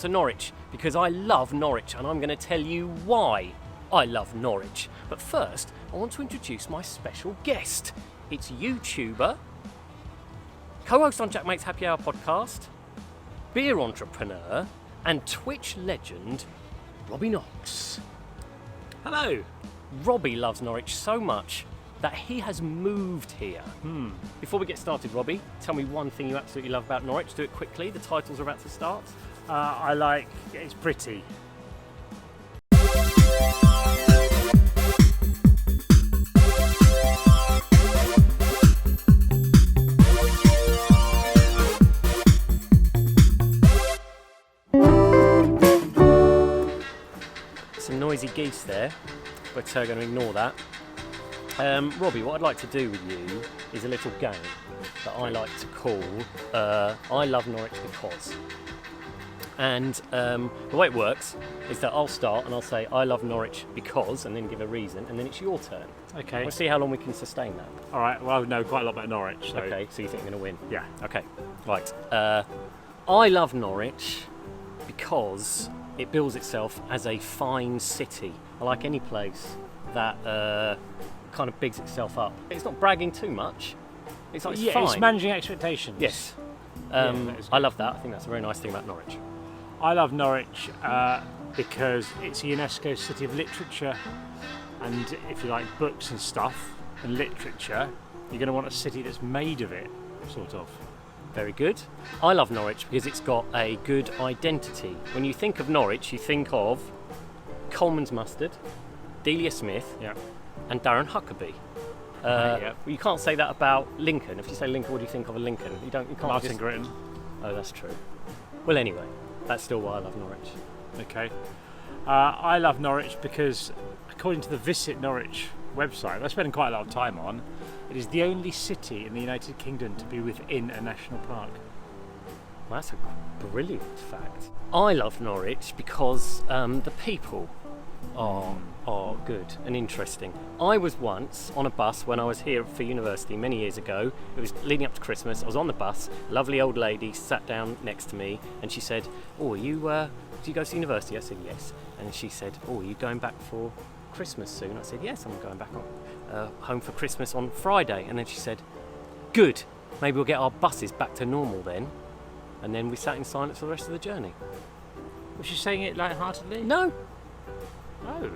to Norwich because I love Norwich and I'm going to tell you why I love Norwich. But first, I want to introduce my special guest. It's YouTuber, co-host on Jack Mate's Happy Hour podcast, beer entrepreneur and Twitch legend, Robbie Knox. Hello. Robbie loves Norwich so much that he has moved here. Before we get started, Robbie, tell me one thing you absolutely love about Norwich. Do it quickly, the titles are about to start. I like it's pretty. Some noisy geese there, but going to ignore that. Robbie, what I'd like to do with you is a little game that I like to call I Love Norwich Because. And the way it works is that I'll start and I'll say I love Norwich because, and then give a reason, and then it's your turn. Okay. We'll see how long we can sustain that. All right. Well, I know quite a lot about Norwich. So. Okay, so you think you're going to win? Yeah. Okay, right. I love Norwich because it bills itself as a fine city. I like any place that kind of bigs itself up. It's not bragging too much. It's like it's fine. It's managing expectations. Yes. I love that. I think that's a very nice thing about Norwich. I love Norwich because it's a UNESCO City of Literature, and if you like books and stuff and literature, you're going to want a city that's made of it, sort of. Very good. I love Norwich because it's got a good identity. When you think of Norwich, you think of Coleman's Mustard, Delia Smith, Yeah. and Darren Huckabee. You can't say that about Lincoln. If you say Lincoln, what do you think of a Lincoln? You can't. Martin Gritton. Oh, that's true. Well, anyway, that's still why I love Norwich. Okay. I love Norwich because, according to the Visit Norwich website, I spend quite a lot of time on, it is the only city in the United Kingdom to be within a national park. Well, that's a brilliant fact. I love Norwich because the people are good and interesting. I was once on a bus when I was here for university many years ago. It was leading up to Christmas. I was on the bus. A lovely old lady sat down next to me and she said, "Oh, do you go to university?" I said, "Yes." And she said, "Oh, are you going back for Christmas soon?" I said, "Yes, I'm going back home for Christmas on Friday." And then she said, "Good, maybe we'll get our buses back to normal then." And then we sat in silence for the rest of the journey. Was she saying it lightheartedly? No, Oh,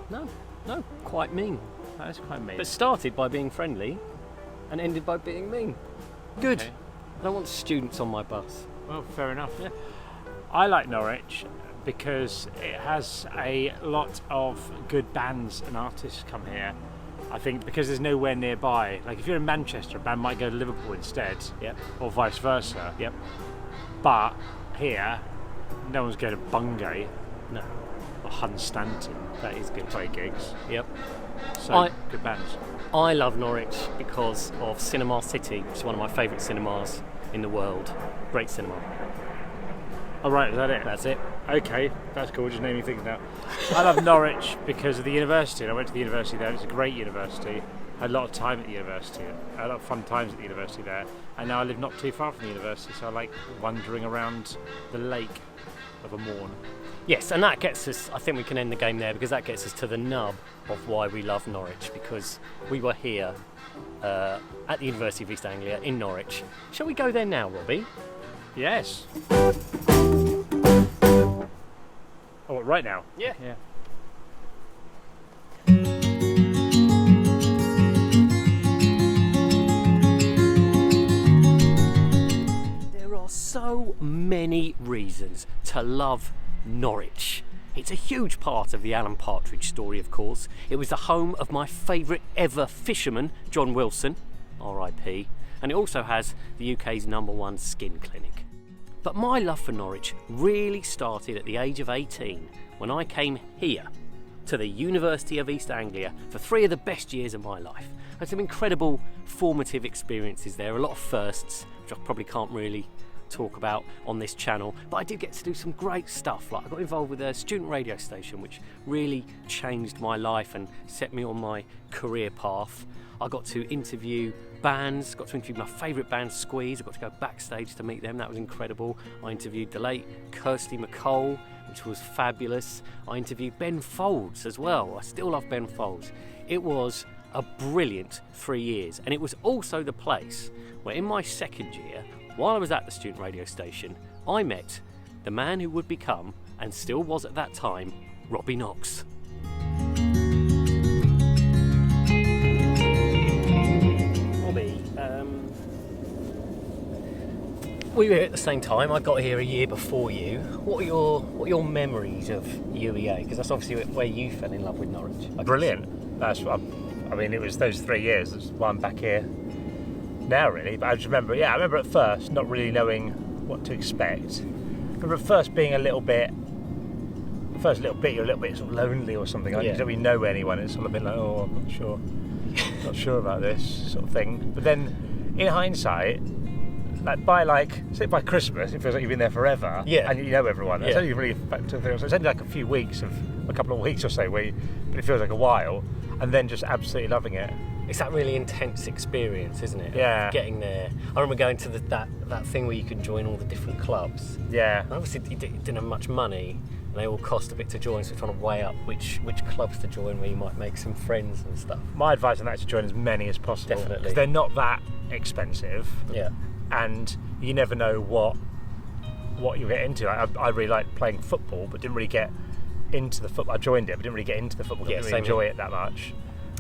no, quite mean. that is quite mean. But started by being friendly and ended by being mean. Good. Okay. I don't want students on my bus. Well, fair enough. Yeah. I like Norwich because it has a lot of good bands and artists come here. I think because there's nowhere nearby. Like if you're in Manchester, a band might go to Liverpool instead, Yep. or vice versa. Yep. But here, no one's going to Bungay No. or Hunstanton. That is good. Play gigs. Yep. So good bands. I love Norwich because of Cinema City, which is one of my favourite cinemas in the world. Great cinema. Oh right, is that it? That's it. Okay, that's cool. Just made me think now. I love Norwich because of the university. And I went to the university there. It's a great university. I had a lot of time at the university. I had a lot of fun times at the university there. And now I live not too far from the university, so I like wandering around the lake of a morn. Yes, and that gets us, I think we can end the game there because that gets us to the nub of why we love Norwich, because we were here at the University of East Anglia in Norwich. Shall we go there now, Robbie? Yes. Oh, right now? Yeah. Yeah. There are so many reasons to love Norwich. It's a huge part of the Alan Partridge story, of course. It was the home of my favourite ever fisherman, John Wilson, R.I.P., and it also has the UK's #1 skin clinic. But my love for Norwich really started at the age of 18 when I came here to the University of East Anglia for 3 of the best years of my life. I had some incredible formative experiences there, a lot of firsts, which I probably can't really talk about on this channel, but I did get to do some great stuff. Like I got involved with a student radio station, which really changed my life and set me on my career path. I got to interview bands, got to interview my favourite band, Squeeze. I got to go backstage to meet them, that was incredible. I interviewed the late Kirsty MacColl, which was fabulous. I interviewed Ben Folds as well. I still love Ben Folds. It was a brilliant 3 years, and it was also the place where in my second year, while I was at the student radio station, I met the man who would become, and still was at that time, Robbie Knox. We were here at the same time. I got here a year before you. What are your memories of UEA? Because that's obviously where you fell in love with Norwich. Brilliant. That's what I mean. It was those 3 years. That's why I'm back here now, really. But I just remember. Yeah, I remember at first not really knowing what to expect. I remember at first being a little bit. First little bit, you're a little bit sort of lonely or something. You don't really know anyone. It's sort of a bit like, oh, I'm not sure about this sort of thing. But then, in hindsight. By Christmas, it feels like you've been there forever. Yeah. And you know everyone. It's only really it's only like a few weeks a couple of weeks or so, but it feels like a while. And then just absolutely loving it. It's that really intense experience, isn't it? Yeah. Getting there. I remember going to that thing where you could join all the different clubs. Yeah. And obviously, you didn't have much money, and they all cost a bit to join. So you're trying to weigh up which clubs to join, where you might make some friends and stuff. My advice on that is to join as many as possible. Definitely. Because they're not that expensive. Yeah. And you never know what you get into. I really liked playing football, but didn't really get into the football. I joined it, but didn't really get into the football. Didn't really enjoy it that much.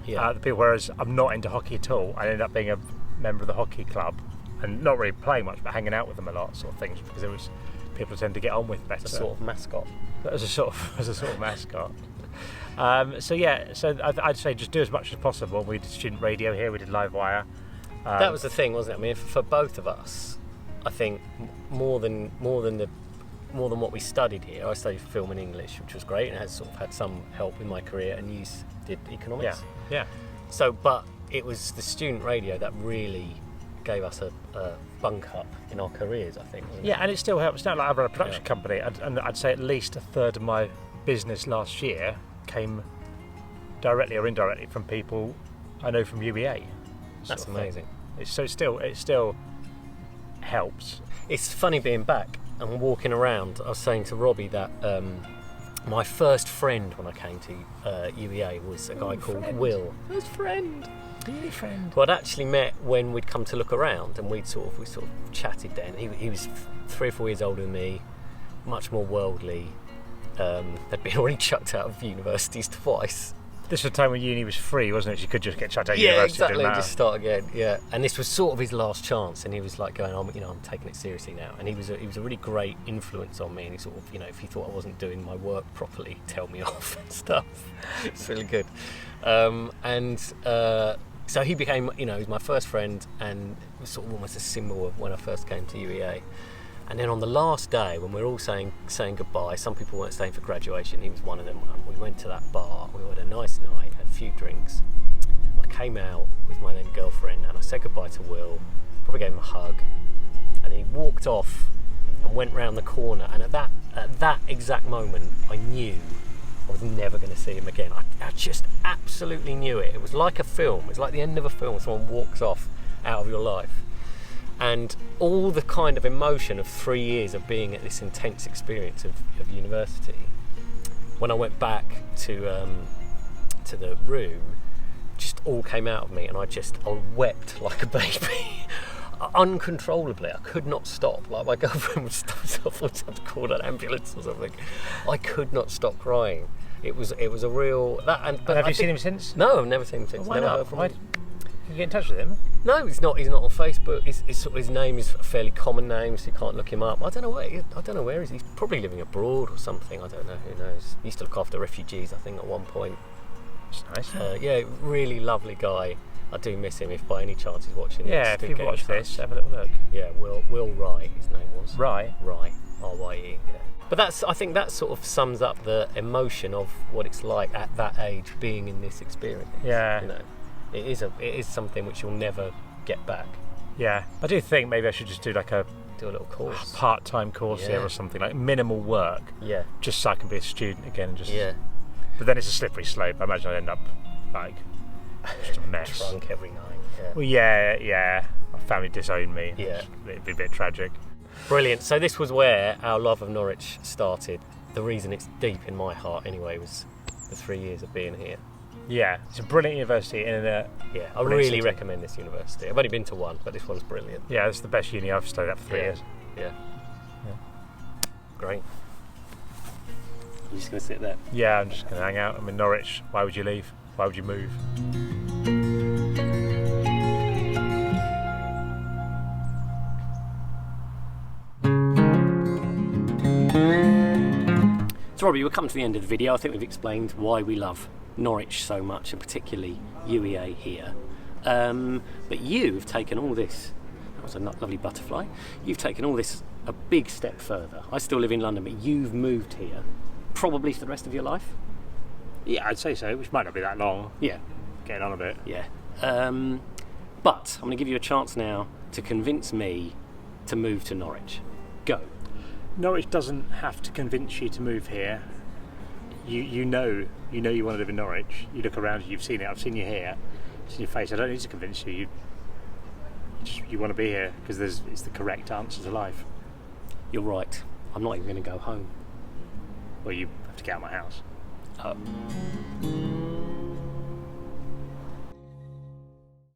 Yeah. Whereas I'm not into hockey at all. I ended up being a member of the hockey club and not really playing much, but hanging out with them a lot, sort of things, because there was people to tend to get on with better. A sort of mascot. As a sort of mascot. So I'd say just do as much as possible. We did student radio here. We did live wire. That was the thing, wasn't it? I mean, for both of us, I think more than what we studied here. I studied film and English, which was great, and has sort of had some help in my career. And you did economics. Yeah. So, but it was the student radio that really gave us a bunk up in our careers, I think. Wasn't it? And it still helps. Now, like I run a production company, and I'd say at least a third of my business last year came directly or indirectly from people I know from UEA. That's amazing. It still helps. It's funny being back and walking around. I was saying to Robbie that my first friend when I came to UEA was a guy called Will. First friend. Really friend. Who I'd actually met when we'd come to look around, and we sort of chatted then. He was 3 or 4 years older than me, much more worldly. Had been already chucked out of universities twice. This was a time when uni was free, wasn't it? You could just get chucked out of university. Yeah, exactly. Just start again. Yeah, and this was sort of his last chance, and he was like going, I'm taking it seriously now. And he was a really great influence on me. And he sort of, if he thought I wasn't doing my work properly, tell me off and stuff. It's really good. So he became, he was my first friend, and was sort of almost a symbol of when I first came to UEA. And then on the last day, when we were all saying goodbye, some people weren't staying for graduation, he was one of them. We went to that bar, we had a nice night, had a few drinks. I came out with my then girlfriend, and I said goodbye to Will, probably gave him a hug, and he walked off and went round the corner, and at that exact moment, I knew I was never going to see him again. I just absolutely knew it. It was like a film. It's like the end of a film, someone walks off out of your life. And all the kind of emotion of 3 years of being at this intense experience of university, when I went back to the room, just all came out of me, and I wept like a baby. Uncontrollably. I could not stop. Like, my girlfriend would stop herself, would have to call an ambulance or something. I could not stop crying. It was a real But have you seen him since? No, I've never seen him since. Why never not? heard from him. Can you get in touch with him? No, he's not. He's not on Facebook. His name is a fairly common name, so you can't look him up. I don't know where he is. He's probably living abroad or something. I don't know. Who knows? He used to look after refugees, I think, at one point. That's nice. Yeah, really lovely guy. I do miss him. If by any chance he's watching this. Yeah, if you've watched this, have a little look. Yeah, Will Rye, his name was. Rye, R-Y-E. Yeah. But I think that sort of sums up the emotion of what it's like at that age, being in this experience. Yeah. It is something which you'll never get back. Yeah, I do think maybe I should just do like a do a little course. Part-time course here or something, like minimal work. Yeah. Just so I can be a student again and just. Yeah. But then it's a slippery slope. I imagine I'd end up like just a mess. Drunk every night. Yeah. Well, yeah. My family disowned me. Yeah. It'd be a bit tragic. Brilliant. So this was where our love of Norwich started. The reason it's deep in my heart, anyway, was the 3 years of being here. Yeah, it's a brilliant university in a. Yeah, I really recommend this university. I've only been to one, but this one's brilliant. Yeah, it's the best uni I've studied at for 3 years. Yeah. Great. You're just going to sit there? Yeah, I'm just going to hang out. I'm in Norwich. Why would you leave? Why would you move? So Robbie, we've come to the end of the video. I think we've explained why we love Norwich so much, and particularly UEA here. But you've taken all this, that was a lovely butterfly, you've taken all this a big step further. I still live in London, but you've moved here, probably for the rest of your life? Yeah, I'd say so, which might not be that long. Yeah. Getting on a bit. Yeah. But I'm going to give you a chance now to convince me to move to Norwich. Go. Norwich doesn't have to convince you to move here. You know you want to live in Norwich. You look around, you've seen it. I've seen you here. It's in your face. I don't need to convince you. You want to be here because it's the correct answer to life. You're right. I'm not even going to go home. Well, you have to get out of my house.